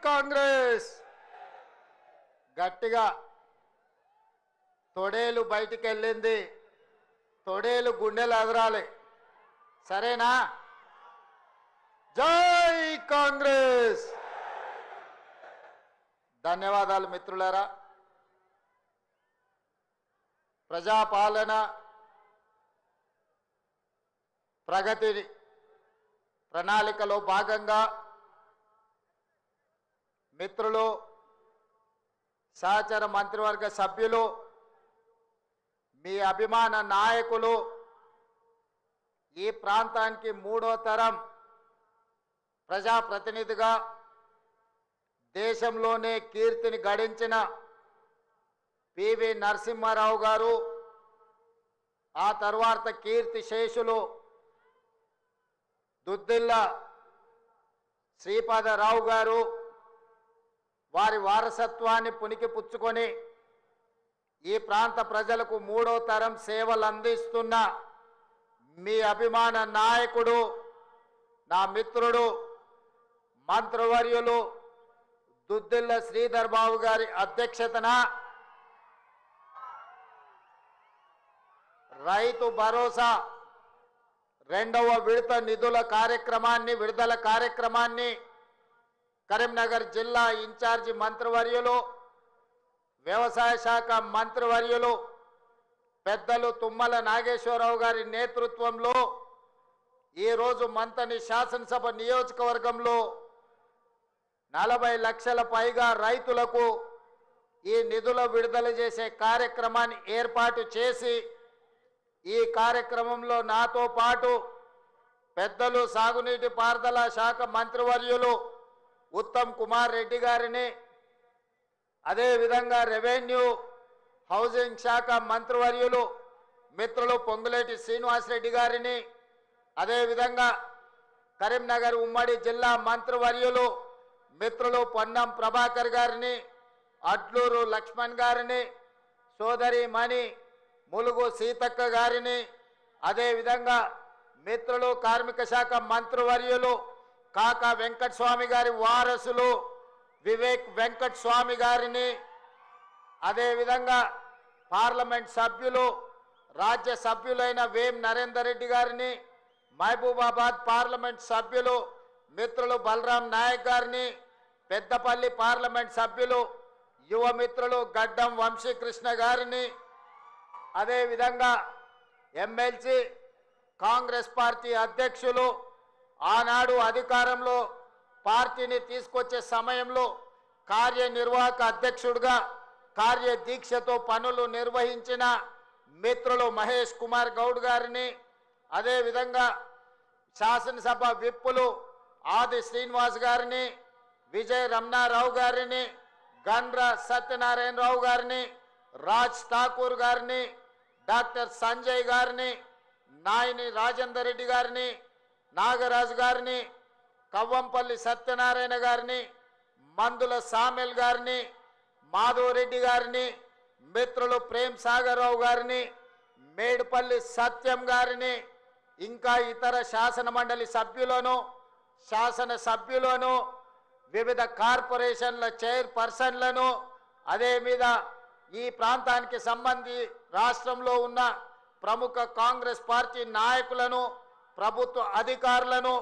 కాంగ్రెస్ గట్టిగా తొడేలు బయటికి వెళ్ళింది, తొడేలు గుండెలు అదరాలి. సరేనా? జై కాంగ్రెస్. ధన్యవాదాలు మిత్రులారా. ప్రజాపాలన ప్రగతి ప్రణాళికలో భాగంగా మిత్రులు, సహచర మంత్రివర్గ సభ్యులు, మీ అభిమాన నాయకులు, ఈ ప్రాంతానికి మూడో తరం ప్రజాప్రతినిధిగా దేశంలోనే కీర్తిని గడించిన పివి నరసింహారావు గారు, ఆ తర్వాత కీర్తి శేషులు దుద్దిల్ల శ్రీపాదరావు గారు, వారి వారసత్వాన్ని పునికి పుచ్చుకొని ఈ ప్రాంత ప్రజలకు మూడో తరం సేవలు అందిస్తున్న మీ అభిమాన నాయకుడు, నా మిత్రుడు, మంత్రివర్యులు దుద్దిల్ల శ్రీధర్ బాబు గారి అధ్యక్షతన రైతు భరోసా రెండవ విడుదల కార్యక్రమాన్ని కరీంనగర్ జిల్లా ఇన్ఛార్జి మంత్రివర్యులు, వ్యవసాయ శాఖ మంత్రివర్యులు పెద్దలు తుమ్మల నాగేశ్వరరావు గారి నేతృత్వంలో ఈరోజు మంతని శాసనసభ నియోజకవర్గంలో 40 లక్షల పైగా రైతులకు ఈ నిధుల విడుదల చేసే కార్యక్రమాన్ని ఏర్పాటు చేసి, ఈ కార్యక్రమంలో నాతో పాటు పెద్దలు సాగునీటి పారుదల శాఖ మంత్రివర్యులు ఉత్తమ్ కుమార్ రెడ్డి గారిని, అదేవిధంగా రెవెన్యూ హౌసింగ్ శాఖ మంత్రివర్యులు మిత్రులు పొంగులేటి శ్రీనివాసరెడ్డి గారిని, అదేవిధంగా కరీంనగర్ ఉమ్మడి జిల్లా మంత్రివర్యులు మిత్రులు పొన్నం ప్రభాకర్ గారిని, అడ్లూరు లక్ష్మణ్ గారిని, సోదరి మణి ములుగు సీతక్క గారిని, అదేవిధంగా మిత్రులు కార్మిక శాఖ మంత్రివర్యులు కాకా వెంకటస్వామి గారి వారసులు వివేక్ వెంకటస్వామి గారిని, అదేవిధంగా పార్లమెంట్ సభ్యులు రాజ్య సభ్యులైన వేం నరేందర్ రెడ్డి గారిని, మహబూబాబాద్ పార్లమెంట్ సభ్యులు మిత్రులు బలరాం నాయక్ గారిని, పెద్దపల్లి పార్లమెంట్ సభ్యులు యువ మిత్రులు గడ్డం వంశీకృష్ణ గారిని, అదేవిధంగా ఎమ్మెల్సీ కాంగ్రెస్ పార్టీ అధ్యక్షులు ఆనాడు అధికారంలో పార్టీని తీసుకొచ్చే సమయంలో కార్యనిర్వాహక అధ్యక్షుడిగా కార్యదీక్షతో పనులు నిర్వహించిన మిత్రులు మహేష్ కుమార్ గౌడ్ గారిని, అదేవిధంగా శాసనసభ విప్పులు ఆది శ్రీనివాస్ గారిని, విజయ్ రమణారావు గారిని, గండ్ర సత్యనారాయణరావు గారిని, రాజ్ ఠాకూర్ గారిని, డాక్టర్ సంజయ్ గారిని, నాయని రాజేందర్ రెడ్డి గారిని, నాగరాజు గారిని, కవ్వంపల్లి సత్యనారాయణ గారిని, మందుల సామెల్ గారిని, మాధవరెడ్డి గారిని, మిత్రులు ప్రేమ్ సాగర్ రావు గారిని, మేడుపల్లి సత్యం గారిని, ఇంకా ఇతర శాసన మండలి సభ్యులను, శాసన సభ్యులను, వివిధ కార్పొరేషన్ల చైర్పర్సన్లను, అదే మీద ఈ ప్రాంతానికి సంబంధించి రాష్ట్రంలో ఉన్న ప్రముఖ కాంగ్రెస్ పార్టీ నాయకులను, ప్రభుత్వ అధికారులను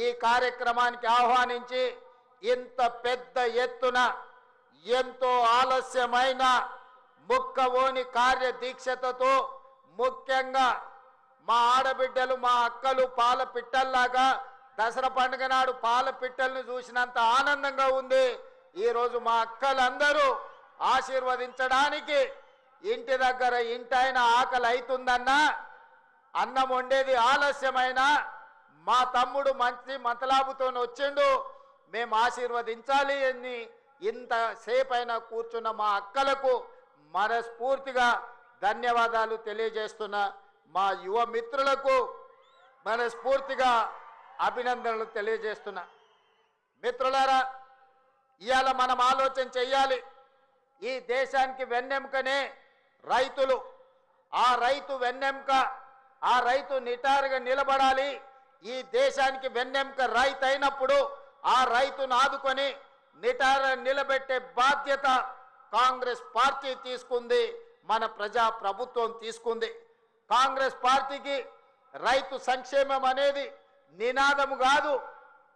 ఈ కార్యక్రమానికి ఆహ్వానించి ఇంత పెద్ద ఎత్తున ఎంతో ఆలస్యమైన ముక్కవోని కార్యదీక్షతతో, ముఖ్యంగా మా ఆడబిడ్డలు మా అక్కలు పాల పిట్టల్లాగా దసరా పండుగ నాడు పాల పిట్టల్ని చూసినంత ఆనందంగా ఉంది. ఈరోజు మా అక్కలందరూ ఆశీర్వదించడానికి ఇంటి దగ్గర ఇంటైన ఆకలి అవుతుందన్నా, అన్నం వండేది ఆలస్యమైన మా తమ్ముడు మంచి మతలాబుతో వచ్చిండు, మేము ఆశీర్వదించాలి అని ఇంతసేపైనా కూర్చున్న మా అక్కలకు మనస్ఫూర్తిగా ధన్యవాదాలు తెలియజేస్తున్న మా యువ మిత్రులకు మనస్ఫూర్తిగా అభినందనలు తెలియజేస్తున్నా. మిత్రులారా, ఇవాళ మనం ఆలోచన చెయ్యాలి. ఈ దేశానికి వెన్నెముకనే రైతులు. ఆ రైతు వెన్నెముక, ఆ రైతు నిటారుగా నిలబడాలి. ఈ దేశానికి వెన్నెముక రైతు అయినప్పుడు ఆ రైతును ఆదుకొని నిటార నిలబెట్టే బాధ్యత కాంగ్రెస్ పార్టీ తీసుకుంది, మన ప్రజా ప్రభుత్వం తీసుకుంది. కాంగ్రెస్ పార్టీకి రైతు సంక్షేమం అనేది నినాదము కాదు,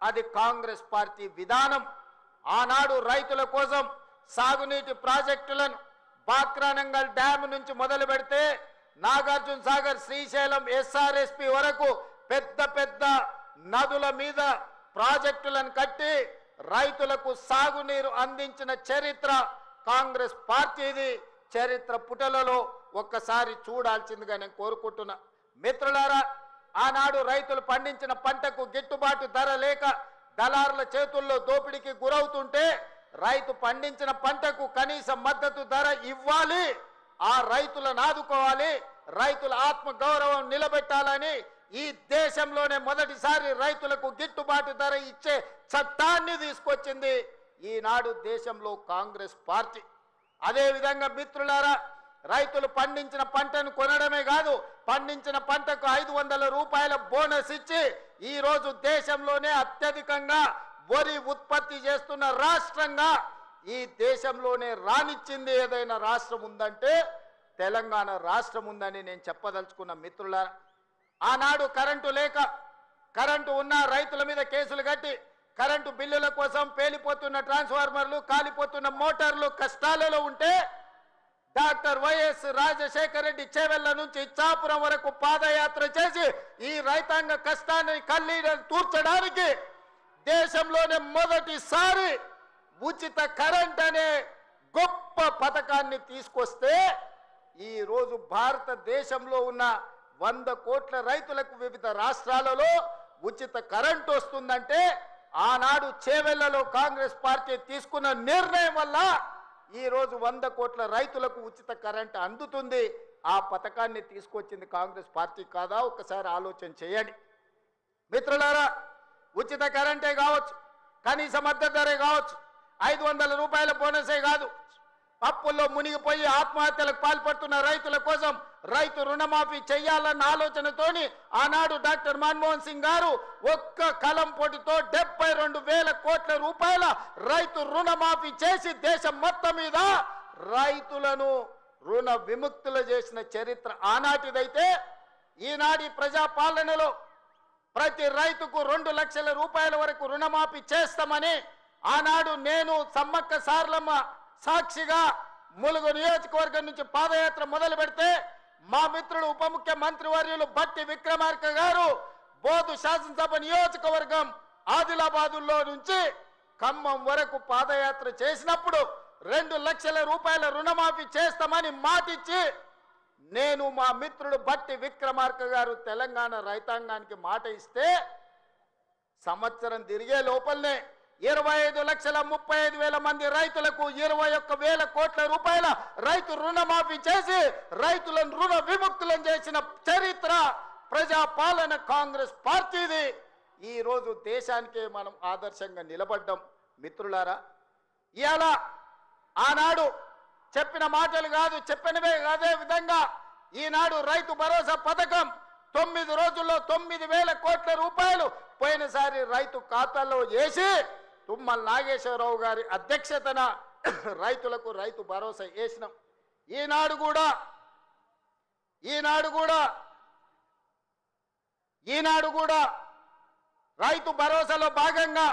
అది కాంగ్రెస్ పార్టీ విధానం. ఆనాడు రైతుల కోసం సాగునీటి ప్రాజెక్టులను బాక్రానంగల్ డ్యామ్ నుంచి మొదలు పెడితే నాగార్జున సాగర్, శ్రీశైలం, ఎస్ఆర్ఎస్పి వరకు పెద్ద పెద్ద నదుల మీద ప్రాజెక్టులను కట్టి రైతులకు సాగునీరు అందించిన చరిత్ర కాంగ్రెస్ పార్టీది. చరిత్ర పుటలలో ఒక్కసారి చూడాల్సిందిగా నేను కోరుకుంటున్నా. మిత్రులారా, ఆనాడు రైతులు పండించిన పంటకు గిట్టుబాటు ధర లేక దళారుల చేతుల్లో దోపిడీకి గురవుతుంటే రైతు పండించిన పంటకు కనీస మద్దతు ధర ఇవ్వాలి, ఆ రైతులను ఆదుకోవాలి, రైతుల ఆత్మ గౌరవం నిలబెట్టాలని ఈ దేశంలోనే మొదటిసారి రైతులకు గిట్టుబాటు ధర ఇచ్చే చట్టాన్ని తీసుకొచ్చింది ఈనాడు దేశంలో కాంగ్రెస్ పార్టీ. అదేవిధంగా మిత్రులారా, రైతులు పండించిన పంటను కొనడమే కాదు, పండించిన పంటకు 500 రూపాయల బోనస్ ఇచ్చి ఈరోజు దేశంలోనే అత్యధికంగా వరి ఉత్పత్తి చేస్తున్న రాష్ట్రంగా ఈ దేశంలోనే రానిచ్చింది ఏదైనా రాష్ట్రం ఉందంటే తెలంగాణ రాష్ట్రం ఉందని నేను చెప్పదలుచుకున్న మిత్రులారా. ఆనాడు కరెంటు లేక, కరెంటు ఉన్న రైతుల మీద కేసులు కట్టి కరెంటు బిల్లుల కోసం పేలిపోతున్న ట్రాన్స్ఫార్మర్లు, కాలిపోతున్న మోటార్లు కష్టాలలో ఉంటే డాక్టర్ వైఎస్ రాజశేఖర రెడ్డి చేవెళ్ల నుంచి ఇచ్చాపురం వరకు పాదయాత్ర చేసి ఈ రైతాంగ కష్టాన్ని కన్నీళ్లను తూర్చడానికి దేశంలోనే మొదటిసారి ఉచిత కరెంట్ అనే గొప్ప పథకాన్ని తీసుకొస్తే ఈ రోజు భారతదేశంలో ఉన్న 100 కోట్ల రైతులకు వివిధ రాష్ట్రాలలో ఉచిత కరెంట్ వస్తుందంటే ఆనాడు చేవెళ్లలో కాంగ్రెస్ పార్టీ తీసుకున్న నిర్ణయం వల్ల ఈ రోజు 100 కోట్ల రైతులకు ఉచిత కరెంట్ అందుతుంది. ఆ పథకాన్ని తీసుకొచ్చింది కాంగ్రెస్ పార్టీ కాదా? ఒక్కసారి ఆలోచన చేయండి మిత్రులారా. ఉచిత కరెంటే కావచ్చు, కనీస మద్దతు ధరే కావచ్చు, 500 రూపాయల బోనసే కాదు, అప్పుల్లో మునిగిపోయి ఆత్మహత్యలకు పాల్పడుతున్న రైతుల కోసం రైతు రుణమాఫీ చేయాలన్న ఆలోచనతోని ఆనాడు డాక్టర్ మన్మోహన్ సింగ్ గారు ఒక్క కలం పొడితో 72,000 కోట్ల రూపాయల రైతు రుణమాఫీ చేసి దేశం మొత్తం మీద రైతులను రుణ విముక్తులు చేసిన చరిత్ర ఆనాటిదైతే ఈనాటి ప్రజాపాలనలో ప్రతి రైతుకు 2 లక్షల రూపాయల వరకు రుణమాఫీ చేస్తామని ఆనాడు నేను సమ్మక్క సారలమ్మ సాక్షిగా ములుగు నియోజకవర్గం నుంచి పాదయాత్ర మొదలు పెడితే మా మిత్రుడు ఉప ముఖ్యమంత్రి వర్యులు బట్టి విక్రమార్క గారు బోధు శాసనసభ నియోజకవర్గం ఆదిలాబాదులో నుంచి ఖమ్మం వరకు పాదయాత్ర చేసినప్పుడు 2 లక్షల రూపాయల రుణమాఫీ చేస్తామని మాటిచ్చి నేను మా మిత్రుడు బట్టి విక్రమార్క గారు తెలంగాణ రైతాంగానికి మాట ఇస్తే సంవత్సరం తిరిగే లోపలనే 25,35,000 మంది రైతులకు 21,000 కోట్ల రూపాయల రైతు రుణమాఫీ చేసి రైతులను రుణ విముక్తులను చేసిన చరిత్ర ప్రజాపాలన కాంగ్రెస్ పార్టీది. ఈ రోజు దేశానికే మనం ఆదర్శంగా నిలబడ్డాం మిత్రులారా. ఇయాల ఆనాడు చెప్పిన మాటలు కాదు, చెప్పినవే అదే విధంగా ఈనాడు రైతు భరోసా పథకం 9 రోజుల్లో 9,000 కోట్ల రూపాయలు పోయినసారి రైతు ఖాతాలో వేసి తుమ్మల నాగేశ్వరరావు గారి అధ్యక్షతన రైతులకు రైతు భరోసా వేసినాం. ఈనాడు కూడా రైతు భరోసాలో భాగంగా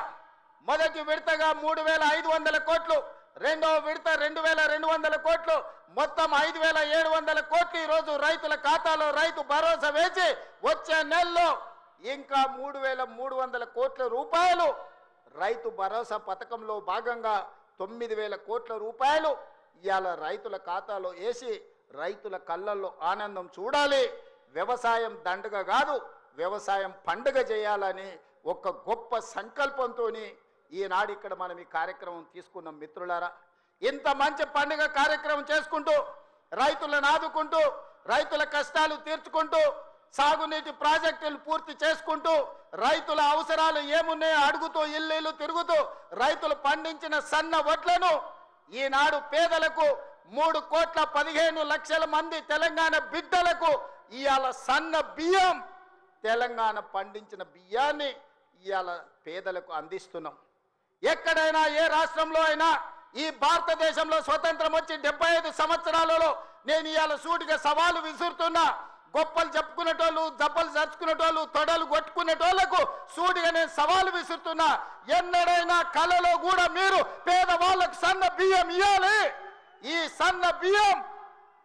మొదటి విడతగా 3,500 కోట్లు, రెండవ విడత 2,200 కోట్లు, మొత్తం 5,700 కోట్లు ఈరోజు రైతుల ఖాతాలో రైతు భరోసా వేసి వచ్చే నెలలో ఇంకా 3,300 కోట్ల రూపాయలు రైతు భరోసా పథకంలో భాగంగా 9,000 కోట్ల రూపాయలు ఇవాళ రైతుల ఖాతాలో వేసి రైతుల కళ్ళల్లో ఆనందం చూడాలి. వ్యవసాయం దండగ కాదు, వ్యవసాయం పండుగ చేయాలని ఒక గొప్ప సంకల్పంతో ఈనాడు ఇక్కడ మనం ఈ కార్యక్రమం తీసుకున్నాం మిత్రులారా. ఇంత మంచి పండుగ కార్యక్రమం చేసుకుంటూ రైతులను ఆదుకుంటూ రైతుల కష్టాలు తీర్చుకుంటూ సాగునీటి ప్రాజెక్టులు పూర్తి చేసుకుంటూ రైతుల అవసరాలు ఏమున్నాయో అడుగుతూ ఇల్లు తిరుగుతూ రైతులు పండించిన సన్న వడ్లను ఈనాడు పేదలకు 3,15,00,000 మంది తెలంగాణ బిడ్డలకు ఇవాళ సన్న బియ్యం, తెలంగాణ పండించిన బియ్యాన్ని ఇవాళ పేదలకు అందిస్తున్నాం. ఎక్కడైనా ఏ రాష్ట్రంలో అయినా ఈ భారతదేశంలో స్వతంత్రం వచ్చి 75 సంవత్సరాలలో నేను ఇవాళ సూటిగా సవాలు విసురుతున్నా. గొప్పలు చెప్పుకునేటోళ్ళు, దెబ్బలు చర్చుకునేటోళ్ళు, తొడలు కొట్టుకునేటోళ్లకు సూటిగా నేను సవాలు విసురుతున్నా. ఎన్నడైనా కలలో కూడా మీరు పేదవాళ్ళకు సన్న బియ్యం ఇవ్వాలి. ఈ సన్న బియ్యం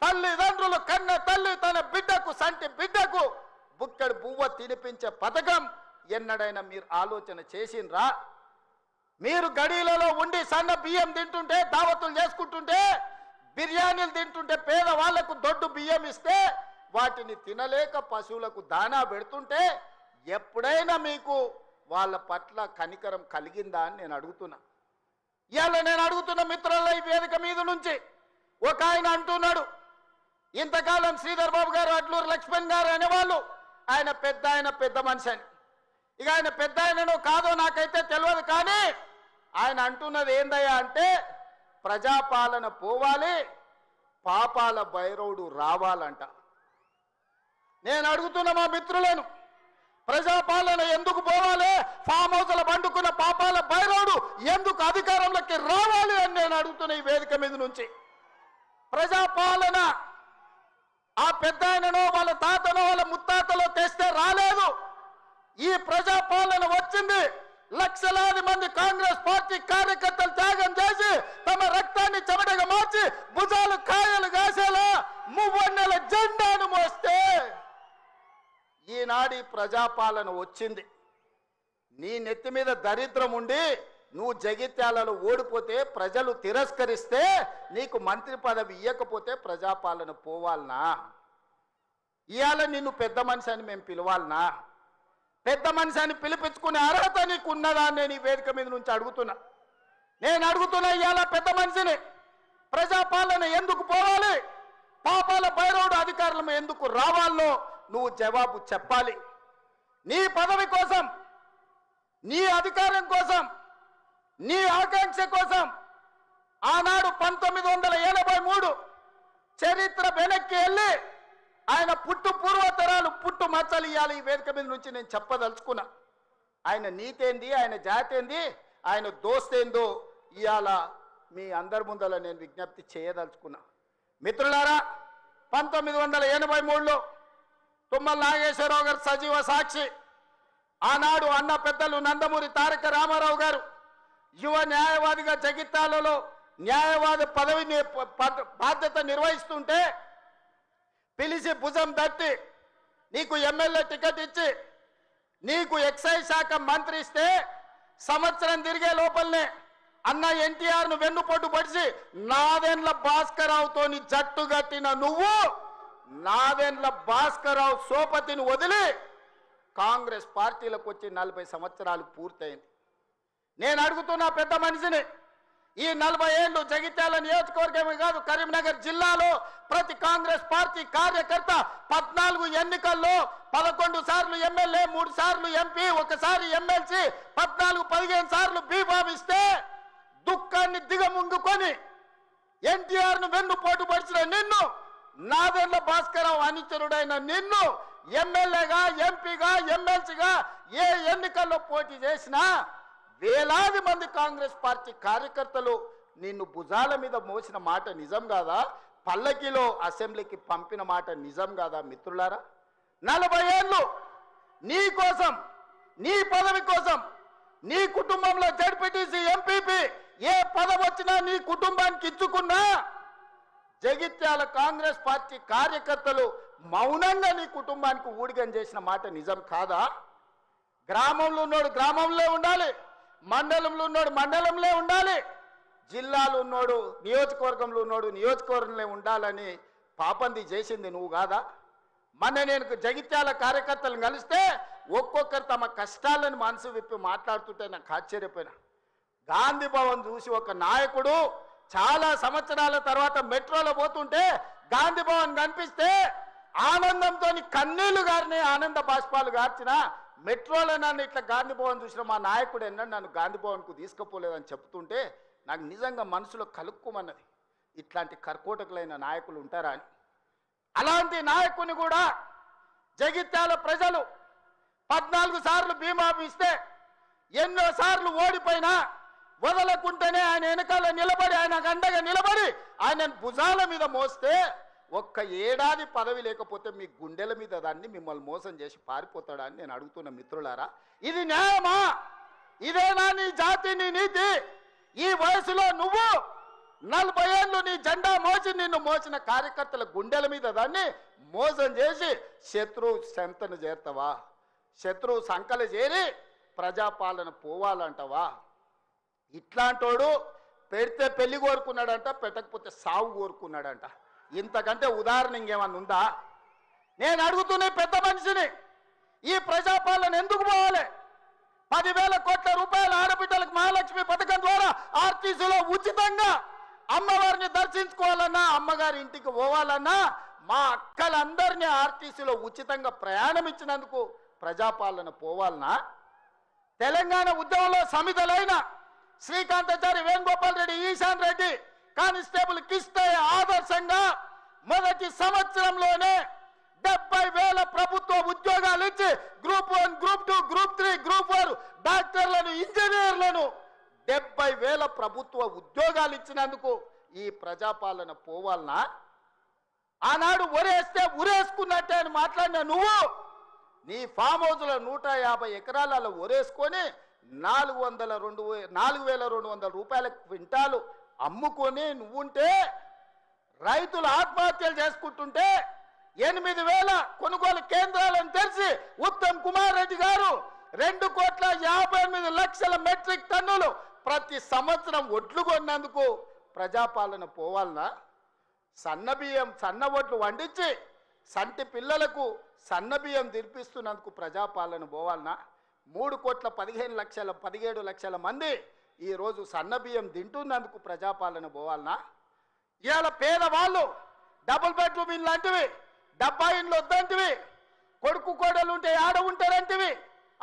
తల్లిదండ్రులు కన్న తల్లి తన బిడ్డకు, సంటి బిడ్డకు బుక్కడి బువ్వ తినిపించే పథకం ఎన్నడైనా మీరు ఆలోచన చేసిండ్రా? మీరు గడిలలో ఉండి సన్న బియ్యం తింటుంటే, దావతులు చేసుకుంటుంటే, బిర్యానీలు తింటుంటే, పేదవాళ్లకు దొడ్డు బియ్యం ఇస్తే వాటిని తినలేక పశువులకు దానా పెడుతుంటే ఎప్పుడైనా మీకు వాళ్ళ పట్ల కనికరం కలిగిందా అని నేను అడుగుతున్నా. ఇవాళ నేను అడుగుతున్న మిత్రుల ఈ వేదిక మీద నుంచి ఒక ఆయన అంటున్నాడు, ఇంతకాలం శ్రీధర్ బాబు గారు, అడ్లూరు లక్ష్మణ్ గారు అనేవాళ్ళు ఆయన పెద్ద మనిషి అని. ఇక ఆయన పెద్ద ఆయనను కాదో నాకైతే తెలియదు, కానీ ఆయన అంటున్నది ఏందయ్యా అంటే ప్రజాపాలన పోవాలి, పాపాల భైరవుడు రావాలంట. నేను అడుగుతున్న మా మిత్రులను, ప్రజాపాలన ఎందుకు పోవాలి? ఫామ్ హౌస్ల పండుకున్న పాపాల భైరవుడు ఎందుకు అధికారంలోకి రావాలి అని నేను అడుగుతున్న ఈ వేదిక మీద నుంచి. ప్రజాపాలన ఆ పెద్ద ఆయననో వాళ్ళ తాతనో వాళ్ళ ముత్తాతలో తెస్తే రాలేదు. ఈ ప్రజాపాలన వచ్చింది లక్షలాది మంది కాంగ్రెస్ పార్టీ కార్యకర్తలు త్యాగం చేసి తమ రక్తాన్ని చెమటగా మార్చి భుజాలు కాయలు కాసేలా మువ్వన్నెల జెండాను మోస్తే ఈనాడు ప్రజాపాలన వచ్చింది. నీ నెత్తి మీద దరిద్రం ఉండి నువ్వు జగిత్యాలలో ఓడిపోతే, ప్రజలు తిరస్కరిస్తే, నీకు మంత్రి పదవి ఇవ్వకపోతే ప్రజాపాలన పోవాలనా? ఇవాళ నిన్ను పెద్ద మనిషి అని మేము పిలవాలనా? పెద్ద మనిషి అని పిలిపించుకునే అర్హత నీకు ఉన్నదా అని నేను ఈ వేదిక మీద నుంచి అడుగుతున్నా. నేను అడుగుతున్నా, ఇవాళ పెద్ద మనిషిని ప్రజాపాలన ఎందుకు పోవాలి, పాపాల భైరవుడు అధికారులు ఎందుకు రావాలో నువ్వు జవాబు చెప్పాలి. నీ పదవి కోసం, నీ అధికారం కోసం, నీ ఆకాంక్ష కోసం ఆనాడు 1983 చరిత్ర వెనక్కి వెళ్ళి ఆయన పుట్టు పూర్వతరాలు పుట్టు మచ్చలు ఇవ్వాలి. ఈ వేదిక మీద నుంచి నేను చెప్పదలుచుకున్నా. ఆయన నీతేంది, ఆయన జాతేంది, ఆయన దోస్తేందో ఇవాళ మీ అందరి ముందర నేను విజ్ఞప్తి చేయదలుచుకున్నా. మిత్రులారా, 1983లో తుమ్మల నాగేశ్వరరావు గారు సజీవ సాక్షి. ఆనాడు అన్న పెద్దలు నందమూరి తారక రామారావు గారు యువ న్యాయవాదిగా జగిత్యాలలో న్యాయవాది పదవిని బాధ్యత నిర్వహిస్తుంటే పిలిచి భుజం తట్టి నీకు ఎమ్మెల్యే టికెట్ ఇచ్చి నీకు ఎక్సైజ్ శాఖ మంత్రి ఇస్తే సంవత్సరం తిరిగే లోపలనే అన్న ఎన్టీఆర్ను వెన్నుపోటు పడిచి నాదెండ్ల భాస్కరరావుతోని జట్టు కట్టిన నువ్వు నాదెండ్ల భాస్కరరావు సోపతిని వదిలి కాంగ్రెస్ పార్టీలకు వచ్చి 40 సంవత్సరాలు పూర్తయింది. నేను అడుగుతున్నా పెద్ద మనిషిని, ఈ 40 ఏళ్ళు జగిత్యాల నియోజకవర్గమే కాదు కరీంనగర్ జిల్లాలో ప్రతి కాంగ్రెస్ పార్టీ కార్యకర్త 14 ఎన్నికల్లో 11 సార్లు ఎమ్మెల్యే, 3 సార్లు ఎంపీ, 1 సారి ఎమ్మెల్సీ, 14-15 సార్లు బీఫామ్ ఇస్తే దుఃఖాన్ని దిగముంగుకొని ఎన్టీఆర్ను వెన్నుపోటు పడిచిన నిన్ను, నాదెండ్ల భాస్కరరావు అనుచరుడైన నిన్ను ఎమ్మెల్యేగా, ఎంపీగా, ఎమ్మెల్సీగా ఏ ఎన్నికల్లో పోటీ చేసినా వేలాది మంది కాంగ్రెస్ పార్టీ కార్యకర్తలు నిన్ను భుజాల మీద మోసిన మాట నిజం కాదా? పల్లకిలో అసెంబ్లీకి పంపిన మాట నిజం కాదా? మిత్రులారా, 40 ఏళ్ళు నీ కోసం, నీ పదవి కోసం, నీ కుటుంబంలో జడ్పీటీసీ, ఎంపీపీ ఏ పదవి వచ్చినా నీ కుటుంబానికి ఇచ్చుకున్నా జగిత్యాల కాంగ్రెస్ పార్టీ కార్యకర్తలు మౌనంగా నీ కుటుంబానికి ఊడిగం చేసిన మాట నిజం కాదా? గ్రామంలో ఉన్నోడు గ్రామంలో ఉండాలి, మండలంలో ఉన్నోడు మండలంలో ఉండాలి, జిల్లాలో ఉన్నోడు నియోజకవర్గంలో ఉన్నోడు నియోజకవర్గంలో ఉండాలని పాపంది చేసింది నువ్వు కాదా? మొన్న నేను జగిత్యాల కార్యకర్తలను కలిస్తే ఒక్కొక్కరు తమ కష్టాలను మనసు విప్పి మాట్లాడుతుంటే నాకు ఆశ్చర్యపోయినా. గాంధీ భవన్ చూసి ఒక నాయకుడు చాలా సంవత్సరాల తర్వాత మెట్రోలో పోతుంటే గాంధీ భవన్ కనిపిస్తే ఆనందంతో కన్నీళ్లు గారిని, ఆనంద బాష్పాలు గార్చిన మెట్రోలో నన్ను ఇట్లా గాంధీ భవన్ చూసిన మా నాయకుడు ఎన్నడూ నన్ను గాంధీ భవన్కు తీసుకుపోలేదని చెప్తుంటే నాకు నిజంగా మనసులో కలుక్కుమన్నది. ఇట్లాంటి కర్కోటకులైన నాయకులు ఉంటారా అని. అలాంటి నాయకుని కూడా జగిత్యాల ప్రజలు 14 సార్లు బీమా ఇస్తే, ఎన్నో సార్లు ఓడిపోయినా వదలకుంటేనే ఆయన వెనకాల నిలబడి ఆయనకు అండగా నిలబడి ఆయన భుజాల మీద మోస్తే ఒక్క ఏడాది పదవి లేకపోతే మీ గుండెల మీద దాన్ని మిమ్మల్ని మోసం చేసి పారిపోతాడా అని నేను అడుగుతున్న మిత్రులారా, ఇది న్యాయమా? ఇదేనా నీ జాతి, నీ నీతి? ఈ వయసులో నువ్వు 40 ఏళ్ళు నీ జెండా మోసి నిన్ను మోసిన కార్యకర్తల గుండెల మీద దాన్ని మోసం చేసి శత్రువు సంతను చేరుతావా? శత్రువు సంకలు చేరి ప్రజాపాలన పోవాలంటావా? ఇట్లాంటోడు పెడితే పెళ్లి కోరుకున్నాడంట, పెట్టకపోతే సావు కోరుకున్నాడంట. ఇంతకంటే ఉదాహరణ ఇంకేమన్నా ఉందా? నేను అడుగుతున్న పెద్ద మనిషిని, ఈ ప్రజాపాలన ఎందుకు పోవాలి? 10,000 కోట్ల రూపాయల ఆడబిడ్డలకు మహాలక్ష్మి పథకం ద్వారా ఆర్టీసీలో ఉచితంగా అమ్మవారిని దర్శించుకోవాలన్నా, అమ్మగారి ఇంటికి పోవాలన్నా, మా అక్కలందరినీ ఆర్టీసీలో ఉచితంగా ప్రయాణం ఇచ్చినందుకు ప్రజాపాలన పోవాలనా? తెలంగాణ ఉద్యమంలో సమిధలైన శ్రీకాంతాచారి, వేణుగోపాల్ రెడ్డి, ఈశాన్ రెడ్డి, కానిస్టేబుల్ కిష్టయ్య ఆదర్శంగా మొదటి సంవత్సరంలోనే 70,000 ప్రభుత్వ ఉద్యోగాలు ఇచ్చి గ్రూప్ 1, గ్రూప్ 2, గ్రూప్ 3, గ్రూప్ 4 డాక్టర్లను, ఇంజనీర్లను 70,000 ప్రభుత్వ ఉద్యోగాలు ఇచ్చినందుకు ఈ ప్రజాపాలన పోవాలనా? ఆనాడు ఒరేస్తే ఉరేసుకున్నట్టే అని మాట్లాడిన నువ్వు నీ ఫామ్ హౌస్లో 150 ఎకరాలలో ఒరేసుకొని 4,200 రూపాయల క్వింటాలు అమ్ముకొని నువ్వుంటే, రైతులు ఆత్మహత్యలు చేసుకుంటుంటే 8,000 కొనుగోలు కేంద్రాలను తెరిచి ఉత్తమ్ కుమార్ రెడ్డి గారు 2,58,00,000 మెట్రిక్ టన్నులు ప్రతి సంవత్సరం ఒడ్లు కొన్నందుకు ప్రజాపాలన పోవాలనా? సన్నబియ్యం, సన్న ఒడ్లు వండించి సంటి పిల్లలకు సన్నబియ్యం తినిపిస్తున్నందుకు ప్రజాపాలన పోవాలనా? 3,15,17,00,000 మంది ఈరోజు సన్నబియ్యం తింటున్నందుకు ప్రజాపాలన పోవాలనా? ఇవాళ పేదవాళ్ళు డబుల్ బెడ్రూమ్ ఇల్లు లాంటివి, డబ్బా ఇండ్లు వద్దంటివి, కొడుకు కోడలు ఉంటే ఏడ ఉంటారంటివి,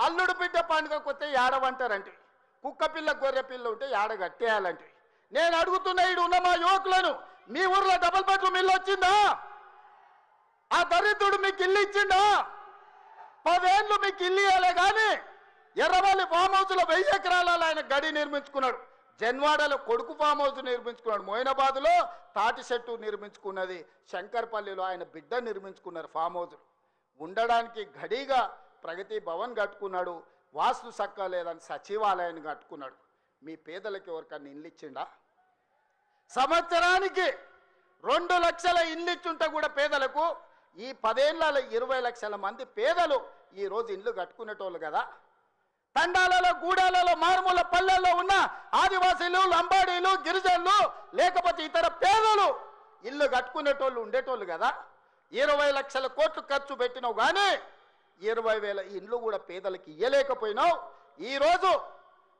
అల్లుడు బిడ్డ పండుగ కొత్త ఏడవంటారంటివి, కుక్క పిల్ల గొర్రె పిల్ల ఉంటే ఏడ కట్టేయాలంటివి. నేను అడుగుతున్న ఈడు ఉన్న మా యువకులను, మీ ఊర్లో డబుల్ బెడ్రూమ్ ఇల్లు వచ్చిందా? ఆ దరిద్రుడు మీకు ఇల్లు ఇచ్చిందా? 10 ఏళ్ళు మీకు ఇల్లు ఇవ్వాలే కానీ ఎర్రవల్లి ఫామ్ హౌస్లో 1000 ఎకరాలలో ఆయన గడి నిర్మించుకున్నాడు. జన్వాడలో కొడుకు ఫామ్ హౌస్ నిర్మించుకున్నాడు. మొయినాబాద్లో తాటి చెట్టు నిర్మించుకున్నది. శంకర్పల్లిలో ఆయన బిడ్డ నిర్మించుకున్నారు ఫామ్ హౌస్. ఉండడానికి గడిగా ప్రగతి భవన్ కట్టుకున్నాడు. వాస్తు సక్క లేదని సచివాలయాన్ని కట్టుకున్నాడు. మీ పేదలకు ఎవరికన్నా ఇల్లు ఇచ్చిండా? సంవత్సరానికి 2 లక్షల ఇల్లు ఇచ్చుంటే కూడా పేదలకు ఈ 10 ఏళ్లలో 20 లక్షల మంది పేదలు ఈరోజు ఇల్లు కట్టుకునేటోళ్ళు కదా. తండాలలో, గూడాలలో, మారుమూల పల్లెల్లో ఉన్న ఆదివాసీలు, లంబాడీలు, గిరిజనులు, లేకపోతే ఇతర పేదలు ఇల్లు కట్టుకునేటోళ్ళు ఉండేటోళ్ళు కదా. 20 లక్షల కోట్లు ఖర్చు పెట్టినావు కానీ 20,000 ఇండ్లు కూడా పేదలకు ఇయ్యలేకపోయినావు. ఈరోజు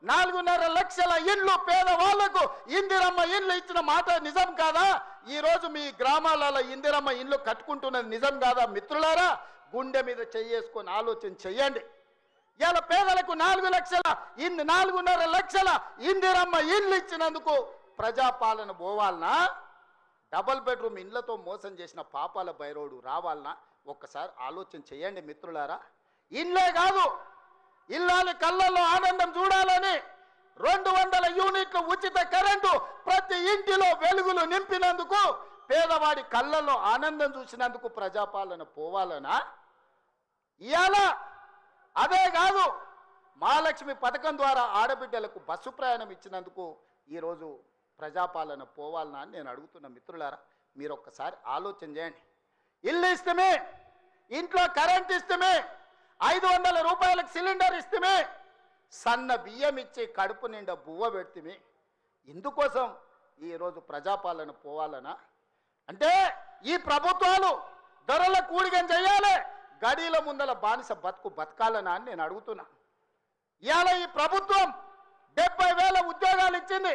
4.5 లక్షల ఇండ్లు పేదవాళ్లకు ఇందిరమ్మ ఇండ్లు ఇచ్చిన మాట నిజం కాదా? ఈరోజు మీ గ్రామాలలో ఇందిరమ్మ ఇండ్లు కట్టుకుంటున్నది నిజం కాదా? మిత్రులారా, గుండె మీద చెయ్యేసుకొని ఆలోచన చెయ్యండి. ఇలా పేదలకు 4 లక్షల 4.5 లక్షల ఇందిరమ్మ ఇండ్లు ఇచ్చినందుకు ప్రజాపాలన పోవాలనా? డబుల్ బెడ్రూమ్ ఇండ్లతో మోసం చేసిన పాపాల బైరోడు రావాలనా? ఒక్కసారి ఆలోచన చేయండి మిత్రులారా. ఇండ్లే కాదు, ఇల్లాలి కళ్ళల్లో ఆనందం చూడాలని 200 యూనిట్ల ఉచిత కరెంటు ప్రతి ఇంటిలో వెలుగులు నింపినందుకు, పేదవాడి కళ్ళల్లో ఆనందం చూసినందుకు ప్రజాపాలన పోవాలనా? ఇవాళ అదే కాదు, మహాలక్ష్మి పథకం ద్వారా ఆడబిడ్డలకు బస్సు ప్రయాణం ఇచ్చినందుకు ఈరోజు ప్రజాపాలన పోవాలనా అని నేను అడుగుతున్న మిత్రులారా. మీరు ఒక్కసారి ఆలోచన చేయండి. ఇల్లు ఇస్తమే, ఇంట్లో కరెంట్ ఇస్తమే, 500 రూపాయలకు సిలిండర్ ఇస్తమే, సన్న బియ్యం ఇచ్చి కడుపు నిండా బువ్వ పెడితే ఇందుకోసం ఈరోజు ప్రజాపాలన పోవాలనా? అంటే ఈ ప్రభుత్వాలు ధరల కూడిగం చేయాలి, గడీల ముందల బానిస బతుకు బతకాలనా అని నేను అడుగుతున్నా. ఇవాళ ఈ ప్రభుత్వం 70,000 ఉద్యోగాలు ఇచ్చింది,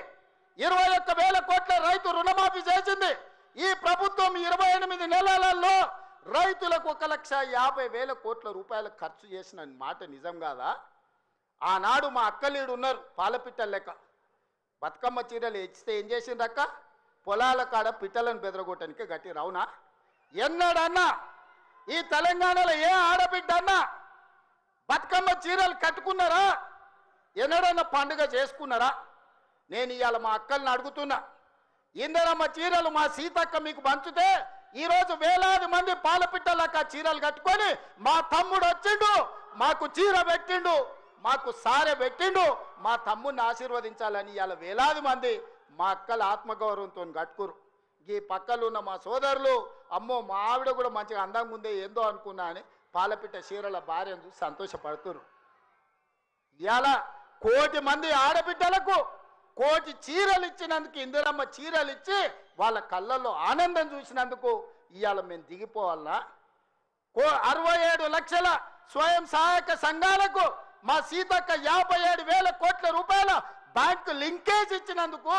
21,000 కోట్ల రైతు రుణమాఫీ చేసింది. ఈ ప్రభుత్వం 28 నెలలలో రైతులకు 1,50,000 కోట్ల రూపాయలు ఖర్చు చేసిన మాట నిజం కాదా? ఆనాడు మా అక్కలీడు ఉన్నారు, పాలపిట్టల లెక్క. బతుకమ్మ చీరలు ఇచ్చితే ఏం చేసిండ్రక్క? పొలాల కాడ పిట్టలను బెదరగొట్టడానికి గట్టి రవునా? ఎన్నడన్నా ఈ తెలంగాణలో ఏ ఆడబిడ్డ అన్నా బతుకమ్మ చీరలు కట్టుకున్నారా? ఎన్నడన్నా పండుగ చేసుకున్నారా? నేను ఇవాళ మా అక్కల్ని అడుగుతున్నా, ఇందరమ్మ చీరలు మా సీతక్క మీకు పంచుతే ఈరోజు వేలాది మంది పాలపిట్టలాక చీరలు కట్టుకొని మా తమ్ముడు వచ్చిండు, మాకు చీర పెట్టిండు, మాకు సారె పెట్టిండు, మా తమ్ముడిని ఆశీర్వదించాలని ఇవాళ వేలాది మంది మా అక్కల ఆత్మగౌరవంతో కట్టుకురు. ఈ పక్కలు ఉన్న మా సోదరులు, అమ్మో మా ఆవిడ కూడా మంచిగా అందంగా ఉందే ఏందో అనుకున్నా అని పాలపిట్ట చీరల భార్యను చూసి సంతోషపడుతురు. ఇవాళ 1 కోటి మంది ఆడబిడ్డలకు 1 కోటి చీరలు ఇచ్చినందుకు, ఇందిరమ్మ చీరలు ఇచ్చి వాళ్ళ కళ్ళల్లో ఆనందం చూసినందుకు ఇవాళ మేము దిగిపోవాలనా? 67 లక్షల స్వయం సహాయక సంఘాలకు మా సీతక్క 57,000 కోట్ల రూపాయల బ్యాంకు లింకేజ్ ఇచ్చినందుకు,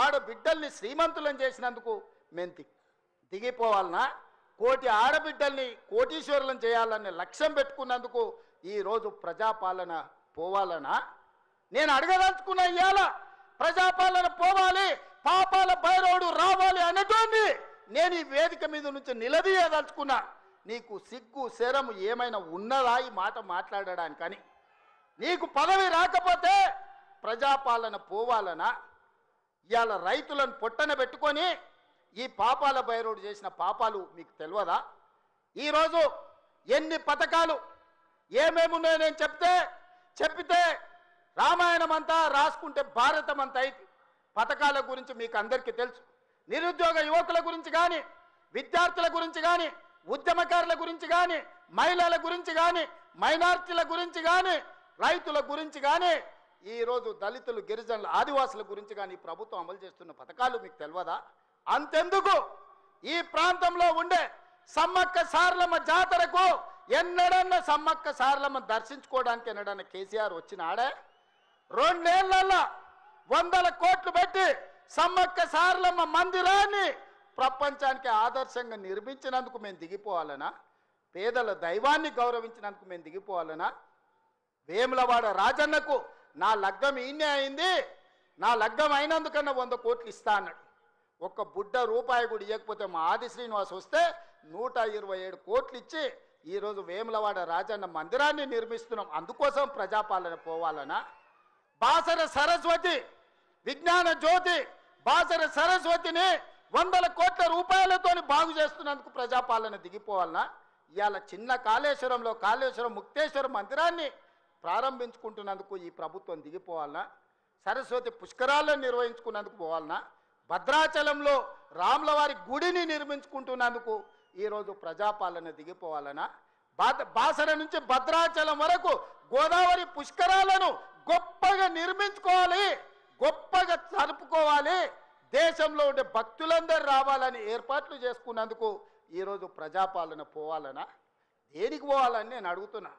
ఆడబిడ్డల్ని శ్రీమంతులను చేసినందుకు మేము దిగిపోవాలనా? 1 కోటి ఆడబిడ్డల్ని కోటీశ్వరులను చేయాలనే లక్ష్యం పెట్టుకున్నందుకు ఈరోజు ప్రజాపాలన పోవాలనా? నేను అడగదలుచుకున్న ఇవాళ ప్రజాపాలన పోవాలి, పాపాల భైరవుడు రావాలి అనేటోంది నేను ఈ వేదిక మీద నుంచి నిలదీయదలుచుకున్నా. నీకు సిగ్గు శరము ఏమైనా ఉన్నదా ఈ మాట మాట్లాడడానికని? నీకు పదవి రాకపోతే ప్రజాపాలన పోవాలనా? ఇవాళ రైతులను పొట్టన పెట్టుకొని ఈ పాపాల భైరవుడు చేసిన పాపాలు మీకు తెలియదా? ఈరోజు ఎన్ని పథకాలు ఏమేమున్నాయో నేను చెప్పితే రామాయణం అంతా రాసుకుంటే భారతం అంతా అయితే పథకాల గురించి మీకు అందరికీ తెలుసు. నిరుద్యోగ యువకుల గురించి కానీ, విద్యార్థుల గురించి కానీ, ఉద్యమకారుల గురించి కానీ, మహిళల గురించి కానీ, మైనార్టీల గురించి కానీ, రైతుల గురించి కానీ, ఈరోజు దళితులు, గిరిజనులు, ఆదివాసుల గురించి కానీ ప్రభుత్వం అమలు చేస్తున్న పథకాలు మీకు తెలియదా? అంతెందుకు ఈ ప్రాంతంలో ఉండే సమ్మక్క సారలమ్మ జాతరకు ఎన్నడన్నా సమ్మక్క సారలమ్మ దర్శించుకోవడానికి ఎన్నడన్నా కేసీఆర్ వచ్చినాడే? 2 నెలల్లో 100 కోట్లు పెట్టి సమ్మక్క సారలమ్మ మందిరాన్ని ప్రపంచానికి ఆదర్శంగా నిర్మించినందుకు మేము దిగిపోవాలనా? పేదల దైవాన్ని గౌరవించినందుకు మేము దిగిపోవాలనా? వేములవాడ రాజన్నకు నా లగ్గం ఈయనే అయింది, నా లగ్గం అయినందుకన్నా 100 కోట్లు ఇస్తా అన్నాడు. ఒక్క బుడ్డ రూపాయి కూడా ఇవ్వకపోతే మా ఆది శ్రీనివాస్ వస్తే 127 కోట్లు ఇచ్చి ఈరోజు వేములవాడ రాజన్న మందిరాన్ని నిర్మిస్తున్నాం. అందుకోసం ప్రజాపాలన పోవాలనా? బాసర సరస్వతి విజ్ఞాన జ్యోతి, బాసర సరస్వతిని 100 కోట్ల రూపాయలతో బాగు చేస్తున్నందుకు ప్రజాపాలన దిగిపోవాలనా? ఇవాళ చిన్న కాళేశ్వరంలో కాళేశ్వరం ముక్తేశ్వర మందిరాన్ని ప్రారంభించుకుంటున్నందుకు ఈ ప్రభుత్వం దిగిపోవాలనా? సరస్వతి పుష్కరాలను నిర్వహించుకున్నందుకు పోవాలనా? భద్రాచలంలో రాములవారి గుడిని నిర్మించుకుంటున్నందుకు ఈరోజు ప్రజాపాలన దిగిపోవాలనా? బాసర నుంచి భద్రాచలం వరకు గోదావరి పుష్కరాలను గొప్పగా నిర్మించుకోవాలి, గొప్పగా జరుపుకోవాలి, దేశంలో ఉండే భక్తులందరూ రావాలని ఏర్పాట్లు చేసుకున్నందుకు ఈరోజు ప్రజాపాలన పోవాలనా? దేనికి పోవాలని నేను అడుగుతున్నా.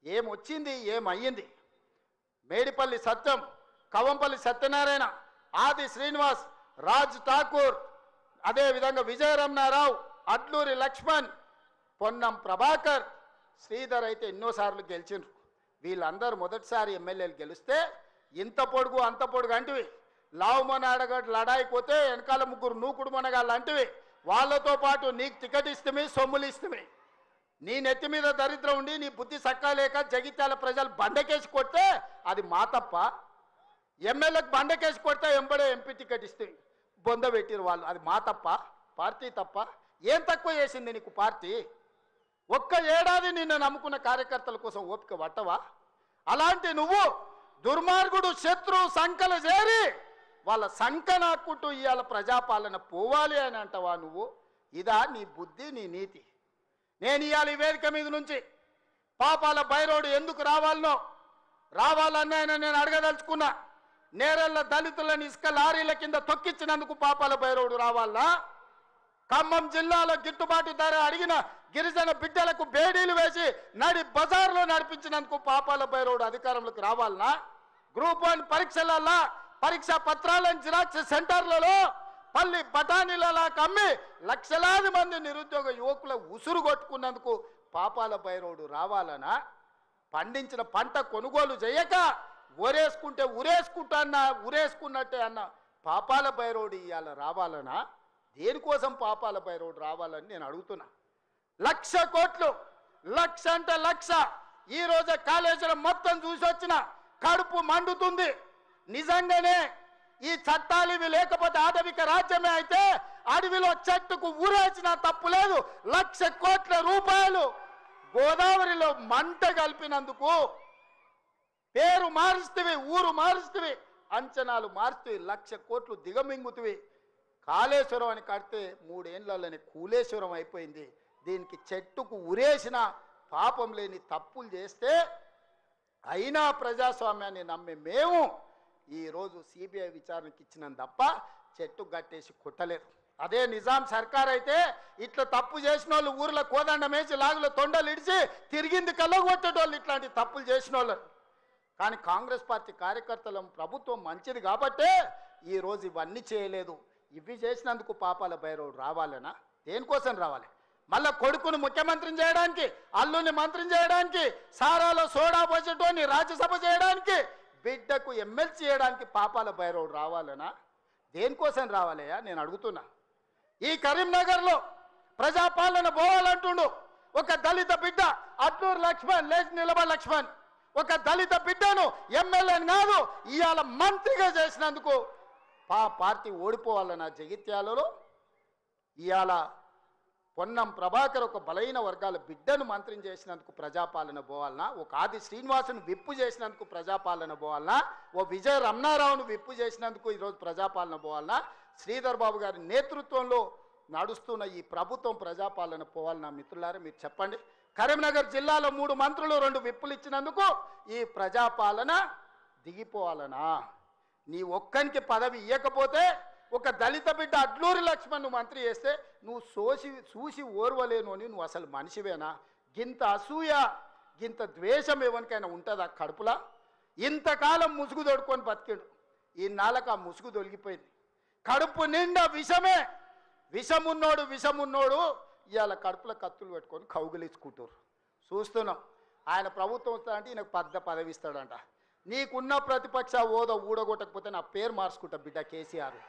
ఏమొచ్చింది, ఏమయ్యింది? మేడిపల్లి సత్యం, కవంపల్లి సత్యనారాయణ, ఆది శ్రీనివాస్, రాజ్ ఠాకూర్, అదేవిధంగా విజయరమణారావు, అడ్లూరి లక్ష్మణ్, పొన్నం ప్రభాకర్, శ్రీధర్ అయితే ఎన్నోసార్లు గెలిచిండ్రు. వీళ్ళందరూ మొదటిసారి ఎమ్మెల్యేలు గెలిస్తే ఇంత పొడుగు అంత పొడుగు అంటివి, లావు మొనగడ్డ లడాయిపోతే వెనకాల 3 నూకుడు మొనగాళ్ళు అంటివి. వాళ్ళతో పాటు నీకు టికెట్ ఇస్తే సొమ్ములు ఇస్తే నీ నెత్తి మీద దరిద్రం ఉండి నీ బుద్ధి సక్కాలేక జగిత్యాల ప్రజలు బండకేసి కొడితే అది మా తప్ప? ఎమ్మెల్యేకి బండకేసి కొడితే ఎంబడే ఎంపీ టికెట్ ఇస్తే బొంద పెట్టిరు వాళ్ళు, అది మా తప్ప? పార్టీ తప్ప? ఏం తక్కువ చేసింది నీకు పార్టీ? ఒక్క ఏడాది నిన్ను నమ్ముకున్న కార్యకర్తల కోసం ఓపిక పట్టవా? అలాంటి నువ్వు దుర్మార్గుడు శత్రు సంకల చేరి వాళ్ళ సంక నాక్కుంటూ ఇవాళ ప్రజాపాలన పోవాలి అని అంటవా నువ్వు? ఇదా నీ బుద్ధి, నీ నీతి? నేను ఇవాళ ఈ వేదిక మీద నుంచి పాపాల భైరవుడు ఎందుకు రావాలన్నాయని నేను అడగదలుచుకున్నా. నేరెళ్ళ దళితులను ఇసుక లారీల కింద తొక్కించినందుకు పాపాల భైరవుడు రావాలా? ఖమ్మం జిల్లాలో గిట్టుబాటు ధర అడిగిన గిరిజన బిడ్డలకు బేడీలు వేసి నడి బజార్లో నడిపించినందుకు పాపాల భైరవుడు అధికారంలోకి రావాలనా? గ్రూప్ 1 పరీక్షలలో పరీక్షా పత్రాలను జిరాక్స్ సెంటర్లలో పల్లి బఠానీలలా కమ్మి లక్షలాది మంది నిరుద్యోగ యువకుల ఉసురు కొట్టుకున్నందుకు పాపాల భైరవుడు రావాలనా? పండించిన పంట కొనుగోలు చేయక ఉరేసుకున్నట్టే అన్న పాపాల భైరవుడు ఇవాళ రావాలనా? దేనికోసం పాపాల భైరవుడు రావాలని నేను అడుగుతున్నా. 1,00,000 కోట్లు, 1,00,000 అంటే 1,00,000. ఈరోజు కాళేశ్వరం మొత్తం చూసి వచ్చిన కడుపు మండుతుంది. నిజంగానే ఈ చట్టాలు ఇవి లేకపోతే ఆటవిక రాజ్యమే అయితే అడవిలో చెట్టుకు ఊరేసిన తప్పు లేదు. 1,00,000 కోట్ల రూపాయలు గోదావరిలో మంట కలిపినందుకు పేరు మారుస్తువి, ఊరు మారుస్తువి, అంచనాలు మారుస్తువి, 1,00,000 కోట్లు దిగమింగుతువి. కాళేశ్వరం అని కడితే 3 ఏళ్లలోనే కూలేశ్వరం అయిపోయింది. దీనికి చెట్టుకు ఉరేసిన పాపం లేని తప్పులు చేస్తే అయినా ప్రజాస్వామ్యాన్ని నమ్మే మేము ఈరోజు సిబిఐ విచారణకి ఇచ్చినాం తప్ప చెట్టు గట్టేసి కొట్టలేదు. అదే నిజాం సర్కార్ అయితే ఇట్లా తప్పు చేసిన వాళ్ళు ఊర్లో కోదండం వేసి లాగులో తొండలు ఇడిచి తిరిగింది కళ్ళకు కొట్టేటోళ్ళు ఇట్లాంటి తప్పులు చేసిన వాళ్ళు. కానీ కాంగ్రెస్ పార్టీ కార్యకర్తల ప్రభుత్వం మంచిది కాబట్టే ఈరోజు ఇవన్నీ చేయలేదు. ఇవి చేసినందుకు పాపాల భైరవుడు రావాలనా? దేనికోసం రావాలి? మళ్ళా కొడుకును ముఖ్యమంత్రిని చేయడానికి, అల్లుని మంత్రిని చేయడానికి, సారాలో సోడా పోసేటోని రాజ్యసభ చేయడానికి, బిడ్డకు ఎమ్మెల్సీ చేయడానికి పాపాల భైరవుడు రావాలనా? దేనికోసం రావాలయ్యా నేను అడుగుతున్నా. ఈ కరీంనగర్లో ప్రజాపాలన పోవాలంటుండు ఒక దళిత బిడ్డ అట్లూరు లక్ష్మణ్, లేచి నిలబడి లక్ష్మణ్, ఒక దళిత బిడ్డను ఎమ్మెల్యేని కాదు ఇవాళ మంత్రిగా చేసినందుకు పార్టీ ఓడిపోవాలన్న జగిత్యాలలో. ఇవాళ పొన్నం ప్రభాకర్ ఒక బలైన వర్గాల బిడ్డను మంత్రిని చేసినందుకు ప్రజాపాలన పోవాలనా? ఒక ఆది శ్రీనివాసును విప్పు చేసినందుకు ప్రజాపాలన పోవాలనా? ఓ విజయ రమణారావును విప్పు చేసినందుకు ఈరోజు ప్రజాపాలన పోవాలనా? శ్రీధర్ బాబు గారి నేతృత్వంలో నడుస్తున్న ఈ ప్రభుత్వం ప్రజాపాలన పోవాలనా? మిత్రులారా మీరు చెప్పండి. కరీంనగర్ జిల్లాలో 3 మంత్రులు 2 విప్పులు ఇచ్చినందుకు ఈ ప్రజాపాలన దిగిపోవాలనా? నీ ఒక్కనికి పదవి ఇవ్వకపోతే ఒక దళిత బిడ్డ అడ్లూరి లక్ష్మణ్ మంత్రి చేస్తే నువ్వు చూసి ఓర్వలేను అని నువ్వు అసలు మనిషివేనా? గింత అసూయ, గింత ద్వేషం ఎవరికైనా ఉంటుందా కడుపులా? ఇంతకాలం ముసుగు తొడుకొని బతికాడు. ఈ నాలకు ఆ ముసుగు తొలగిపోయింది. కడుపు నిండా విషమే. విషమున్నోడు ఇవాళ కడుపులో కత్తులు పెట్టుకొని కౌగిలించుకుంటారు. చూస్తున్నాం. ఆయన ప్రభుత్వం వస్తాడంటే ఈయనకు పెద్ద పదవి ఇస్తాడంట. నీకున్న ప్రతిపక్ష హోదా ఊడగొట్టకపోతే నా పేరు మార్చుకుంటా బిడ్డ కేసీఆర్.